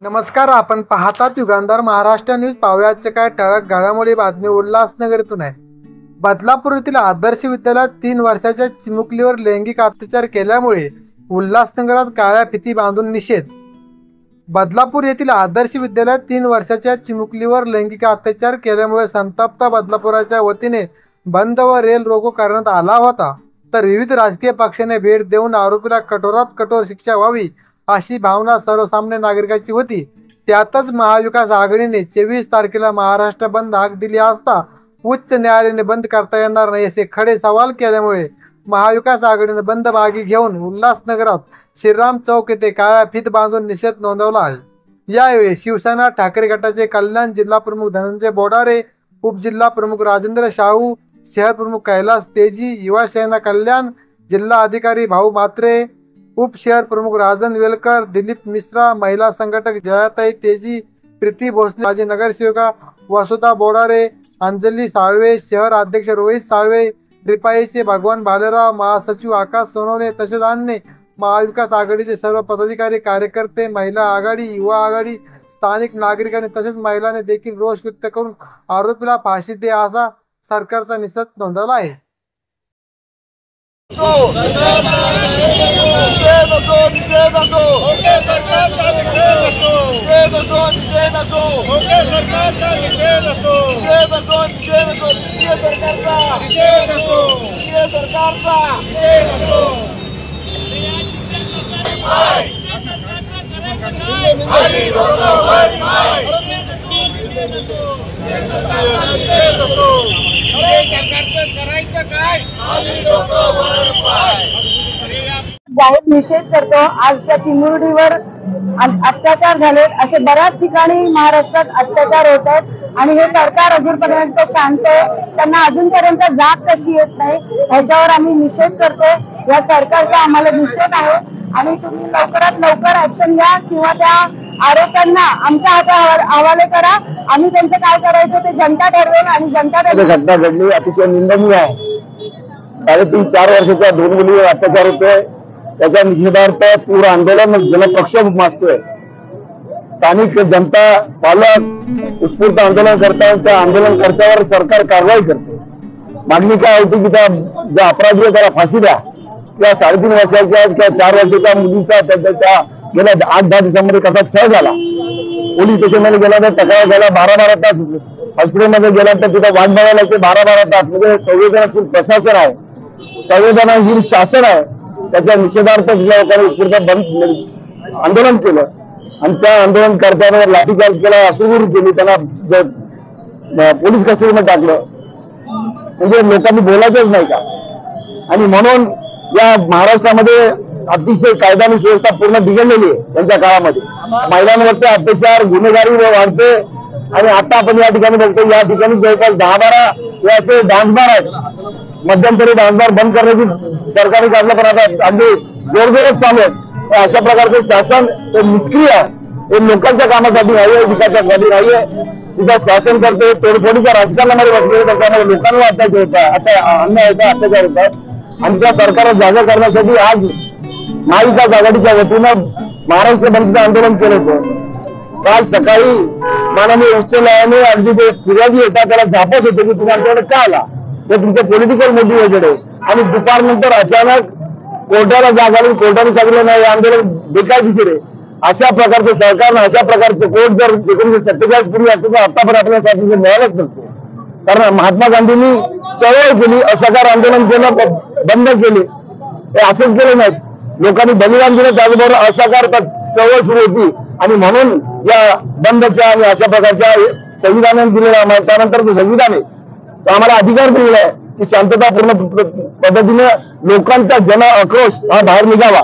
नमस्कार, आपण पाहतात युगांधार महाराष्ट्र न्यूज. पाहुयाचे काय ठळक घडामोडी. बातमी उल्हासनगरतून आहे. बदलापूर येथील आदर्श विद्यालयात 3 वर्षाच्या चिमुकलीवर लैंगिक अत्याचार केल्यामुळे उल्हासनगरात काळ्या फिती बांधून निषेध. बदलापूर येथील आदर्श विद्यालयात 3 वर्षाच्या चिमुकलीवर लैंगिक अत्याचार केल्यामुळे संतप्त बदलापुराच्या वतीने बंद व रेल रोको करण्यात आला होता. तर विविध राजकीय पक्षाने भेट देऊन आरोपीला कठोरात कठोर शिक्षा व्हावी अशी भावना सर्वसामान्य नागरिकांची होती. त्यातच महाविकास आघाडीने 24 तारखेला महाराष्ट्र बंद हाक दिली असता उच्च न्यायालयाने बंद करता येणार नाही असे खडे सवाल केल्यामुळे महाविकास आघाडीने बंद मागे घेऊन उल्हासनगरात श्रीराम चौक येथे काळ्या फीत बांधून निषेध नोंदवला आहे. यावेळी शिवसेना ठाकरे गटाचे कल्याण जिल्हा प्रमुख धनंजय बोडारे, उपजिल्हा प्रमुख राजेंद्र शाहू, शहर प्रमुख कैलास तेजी, युवा सेना कल्याण जिल्हा अधिकारी भाऊ मात्रे, उप शहर प्रमुख राजन वेलकर, दिलीप मिश्रा, महिला संघटक जयाताई तेजी, प्रीती भोसले, माजी नगरसेविका वसुधा बोडारे, अंजली साळवे, शहर अध्यक्ष रोहित साळवे, रिपाईचे भगवान भालेराव, महासचिव आकाश सोनवणे तसेच अन्य महाविकास आघाडीचे सर्व पदाधिकारी, कार्यकर्ते, महिला आघाडी, युवा आघाडी, स्थानिक नागरिकांनी तसेच महिलांनी देखील रोष व्यक्त करून आरोपीला फाशी दे असा सरकारचा निषेध नोंदवला आहे. जाहीर निषेध करतो. आज त्या चिमुरडीवर अत्याचार झालेत. असे बऱ्याच ठिकाणी महाराष्ट्रात अत्याचार होत आहेत आणि हे सरकार अजूनपर्यंत शांत आहे. त्यांना अजूनपर्यंत जाग कशी येत नाही ह्याच्यावर आम्ही निषेध करतो. या सरकारचा आम्हाला निषेध आहे आणि तुम्ही लवकरात लवकर ऍक्शन घ्या किंवा त्या आरोपांना आमच्या हातात हवाले करा. आम्ही त्यांचं काय करायचं ते जनता ठरवेल आणि जनता घटना घडली अतिशय निंदनीय आहे. 3.5-4 वर्षाच्या 2 मुलीवर अत्याचार होतोय. त्याच्या निषेधार्थ पूर्ण आंदोलन जनप्रक्षोभ मागतोय. स्थानिक जनता पालक उत्स्फूर्त आंदोलन करतात. त्या आंदोलनकर्त्यावर सरकार कारवाई करते. मागणी काय होती की त्या ज्या अपराधी आहे त्याला फाशी द्या. त्या 3.5 वर्षाच्या किंवा 4 वर्षाच्या मुलीचा त्या गेल्या 8-10 दिवसांमध्ये कसा छळ झाला. पोलीस स्टेशनमध्ये गेला तर तक्रार झाला 12-12 तास. हॉस्पिटलमध्ये गेला तर तिथे वाट बघायला लागते 12-12 तास. म्हणजे संवेदनशील प्रशासन आहे, संवेदनशील शासन आहे. त्याच्या निषेधार्थ लोकांनी उत्स्फूर्त आंदोलन केलं आणि त्या आंदोलनकर्त्यांवर लाठीचार्ज केला, अश्रुपूर केली, त्यांना पोलीस कस्टडीमध्ये टाकलं. म्हणजे लोकांनी बोलायचंच नाही का? आणि म्हणून या महाराष्ट्रामध्ये अतिशय कायदा आणि सुव्यवस्था पूर्ण बिघडलेली आहे. त्यांच्या काळामध्ये महिलांवरती अत्याचार, गुन्हेगारी वाढते आणि आता आपण या ठिकाणी बघतो या ठिकाणी जवळपास 10-12 हे असे डान्स बार आहेत. मध्यंतरी डान्स बार बंद करण्याची सरकारी काढलं पण आता अगदी जोरजोरात चालू आहे. अशा प्रकारचे शासन हे निष्क्रिय आहे. हे लोकांच्या कामासाठी नाही आहे, विकासासाठी नाही आहे. तिथं शासन करते तोडफोडीच्या राजकारणामध्ये बसले त्याच्यामुळे लोकांवर अन्याय होता, अत्याचार होतात आणि त्या सरकारला जागा करण्यासाठी आज महाविकास आघाडीच्या वतीनं महाराष्ट्र बंदचं आंदोलन केलं होतं. काल सकाळी माननीय उच्च न्यायालयाने अगदी ते फिर्यादी होता त्याला झापत होते की तुम्ही आमच्याकडे का आला, ते तुमचं पॉलिटिकल मोटिवेटेड आहे. आणि दुपारनंतर अचानक कोर्टाला जाग आली, कोर्टाने सांगितलं नाही आंदोलन बेकायदेशीर आहे. अशा प्रकारचं सरकारनं अशा प्रकारचं कोर्ट जर 1947 पूर्वी असतं तर आता पण आपल्याला स्वातंत्र्य मिळालंच नसतं. कारण महात्मा गांधींनी चळवळ केली, असहकार आंदोलन केलं, बंद केले, हे असंच केलं नाहीत. लोकांनी बलिदान दिलं, त्याचबरोबर असहकार चळवळ सुरू होती आणि म्हणून या बंदच्या आणि अशा प्रकारच्या संविधानाने दिलेला त्यानंतर संविधान आहे आम्हाला अधिकार दिलेला आहे की शांततापूर्ण पद्धतीने लोकांचा जन आक्रोश हा बाहेर निघावा.